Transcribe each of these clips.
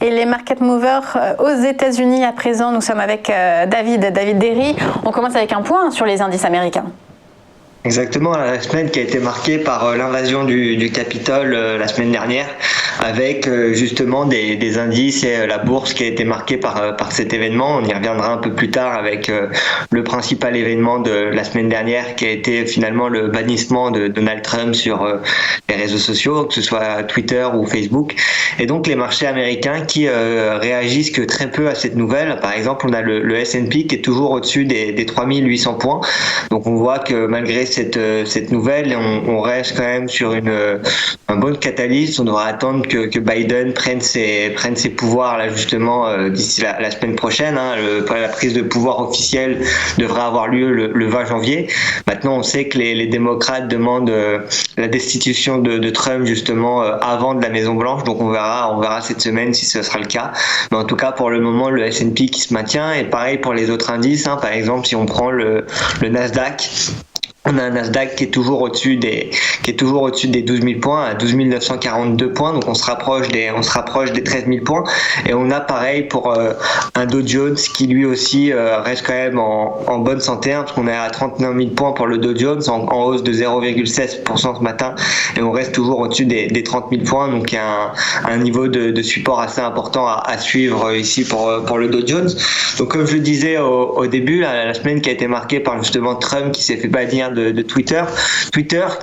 et les market movers aux États-Unis à présent. Nous sommes avec David Derry. On commence avec un point sur les indices américains. Exactement, la semaine qui a été marquée par l'invasion du Capitole la semaine dernière, avec justement des indices et la bourse qui a été marquée par cet événement. On y reviendra un peu plus tard avec le principal événement de la semaine dernière qui a été finalement le bannissement de Donald Trump sur les réseaux sociaux, que ce soit Twitter ou Facebook. Et donc les marchés américains qui réagissent que très peu à cette nouvelle. Par exemple, on a le S&P qui est toujours au-dessus des 3800 points. Donc on voit que malgré cette nouvelle, on reste quand même sur un bon catalyse. On devra attendre que Biden prenne ses pouvoirs là justement d'ici la semaine prochaine. La prise de pouvoir officielle devrait avoir lieu le 20 janvier. Maintenant, on sait que les démocrates demandent la destitution de Trump justement avant de la Maison Blanche. Donc on verra cette semaine si ce sera le cas. Mais en tout cas, pour le moment, le S&P qui se maintient, et pareil pour les autres indices. Par exemple, si on prend le Nasdaq. On a un Nasdaq qui est toujours au-dessus des 12 000 points, à 12 942 points, donc on se rapproche des 13 000 points. Et on a pareil pour un Dow Jones qui lui aussi reste quand même en bonne santé, parce qu'on est à 39 000 points pour le Dow Jones, en hausse de 0,16% ce matin, et on reste toujours au-dessus des 30 000 points, donc il y a un niveau de support assez important à suivre ici pour le Dow Jones. Donc comme je le disais au début, la semaine qui a été marquée par justement Trump qui s'est fait bannir de Twitter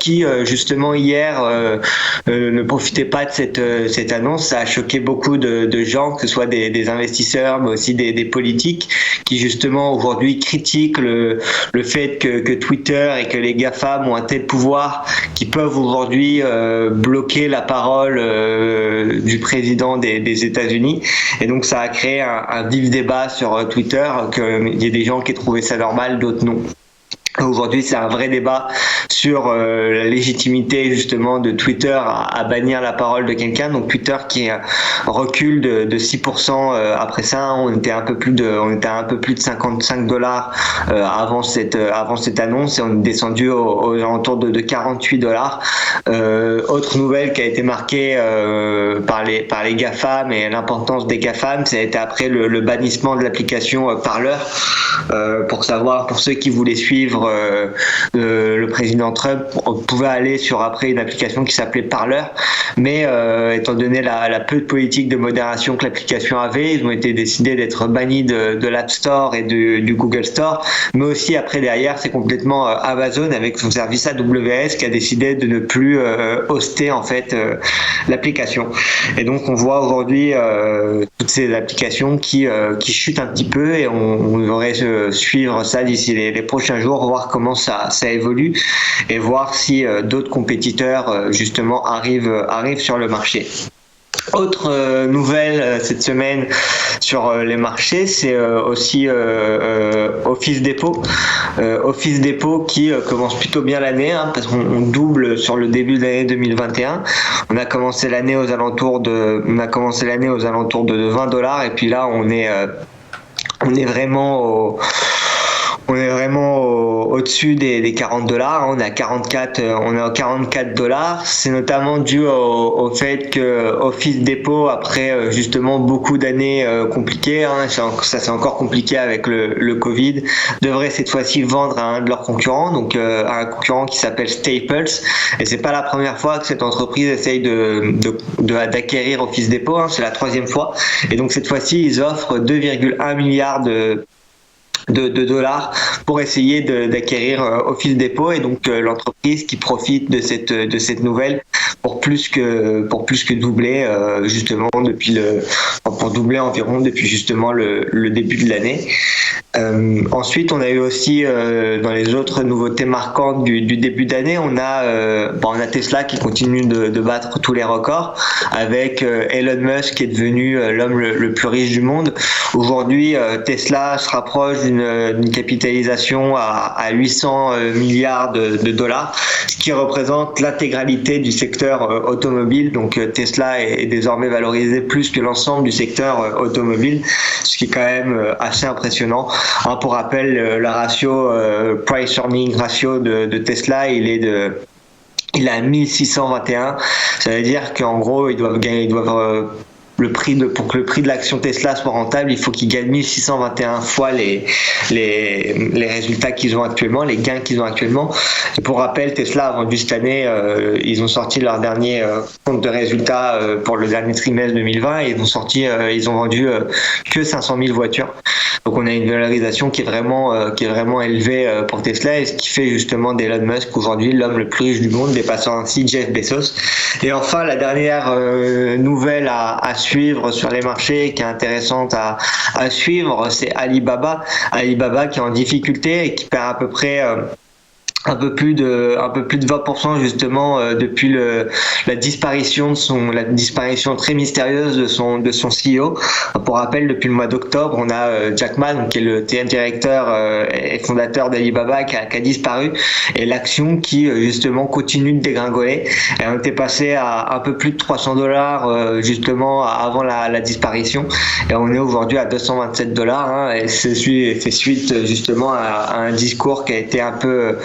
qui justement hier ne profitait pas de cette annonce. Ça a choqué beaucoup de gens, que ce soit des investisseurs mais aussi des politiques qui justement aujourd'hui critiquent le fait que Twitter et que les GAFAM ont un tel pouvoir qui peuvent aujourd'hui bloquer la parole du président des États-Unis. Et donc ça a créé un vif débat sur Twitter, qu'il y a des gens qui trouvaient ça normal, d'autres non. Aujourd'hui, c'est un vrai débat sur la légitimité justement de Twitter à bannir la parole de quelqu'un. Donc Twitter qui recule de 6% après ça. On était à un peu plus de $55 avant cette annonce, et on est descendu aux alentours de $48. Autre nouvelle qui a été marquée par les GAFAM et l'importance des GAFAM, ça a été après le bannissement de l'application Parler. Pour ceux qui voulaient suivre le président Trump, on pouvait aller sur après une application qui s'appelait Parler, mais étant donné la peu de politique de modération que l'application avait, ils ont été décidés d'être bannis de l'App Store et du Google Store. Mais aussi après derrière, c'est complètement Amazon avec son service AWS qui a décidé de ne plus hoster en fait l'application. Et donc on voit aujourd'hui toutes ces applications qui chutent un petit peu, et on devrait suivre ça d'ici les prochains jours, voir comment ça évolue et voir si d'autres compétiteurs justement arrivent sur le marché. Autre nouvelle cette semaine sur les marchés, c'est aussi Office Depot. Office Depot qui commence plutôt bien l'année, parce qu'on double sur le début de l'année 2021. On a commencé l'année aux alentours de $20, et puis là on est vraiment au-dessus des $40. On est à 44 $. C'est notamment dû au fait que Office Depot, après justement beaucoup d'années compliquées, ça c'est encore compliqué avec le Covid, devrait cette fois-ci vendre à un de leurs concurrents, donc à un concurrent qui s'appelle Staples. Et c'est pas la première fois que cette entreprise essaye d'acquérir Office Depot, c'est la 3e fois. Et donc cette fois-ci, ils offrent 2,1 milliards de dollars pour essayer d'acquérir Office Depot, et donc l'entreprise qui profite de cette nouvelle pour plus que doubler justement pour doubler environ depuis justement le début de l'année. Ensuite, on a eu aussi dans les autres nouveautés marquantes du début d'année, on a Tesla qui continue de battre tous les records, avec Elon Musk qui est devenu l'homme le plus riche du monde. Aujourd'hui, Tesla se rapproche d'une capitalisation à 800 milliards de dollars, ce qui représente l'intégralité du secteur automobile. Donc Tesla est désormais valorisé plus que l'ensemble du secteur automobile, ce qui est quand même assez impressionnant. Pour rappel, le ratio price earning ratio de Tesla, il est à 1621. Ça veut dire qu'en gros, ils doivent pour que le prix de l'action Tesla soit rentable, il faut qu'ils gagnent 1621 fois les résultats qu'ils ont actuellement, les gains qu'ils ont actuellement. Et pour rappel, Tesla a vendu cette année, ils ont sorti leur dernier compte de résultats pour le dernier trimestre 2020 et ils ont vendu que 500 000 voitures. Donc on a une valorisation qui est vraiment élevée pour Tesla, et ce qui fait justement d'Elon Musk aujourd'hui l'homme le plus riche du monde, dépassant ainsi Jeff Bezos. Et enfin, la dernière nouvelle à suivre sur les marchés, qui est intéressante à suivre, c'est Alibaba. Alibaba qui est en difficulté et qui perd à peu près un peu plus de 20% justement depuis la disparition très mystérieuse de son CEO. Pour rappel, depuis le mois d'octobre, on a Jack Ma, donc, qui est le directeur et fondateur d'Alibaba, qui a disparu, et l'action qui justement continue de dégringoler. Et on était passé à un peu plus de $300 justement avant la disparition, et on est aujourd'hui à $227, hein, et c'est suite justement à un discours qui a été un peu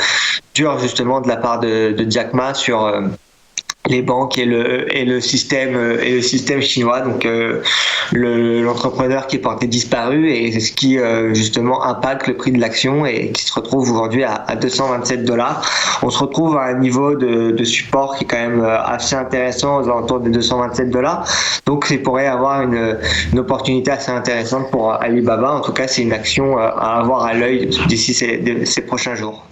dur justement de la part de Jack Ma sur les banques et le système chinois. Donc l'entrepreneur qui est porté disparu, et c'est ce qui justement impacte le prix de l'action et qui se retrouve aujourd'hui à $227. On se retrouve à un niveau de support qui est quand même assez intéressant, aux alentours de $227. Donc il pourrait avoir une opportunité assez intéressante pour Alibaba. En tout cas, c'est une action à avoir à l'œil d'ici ces prochains jours.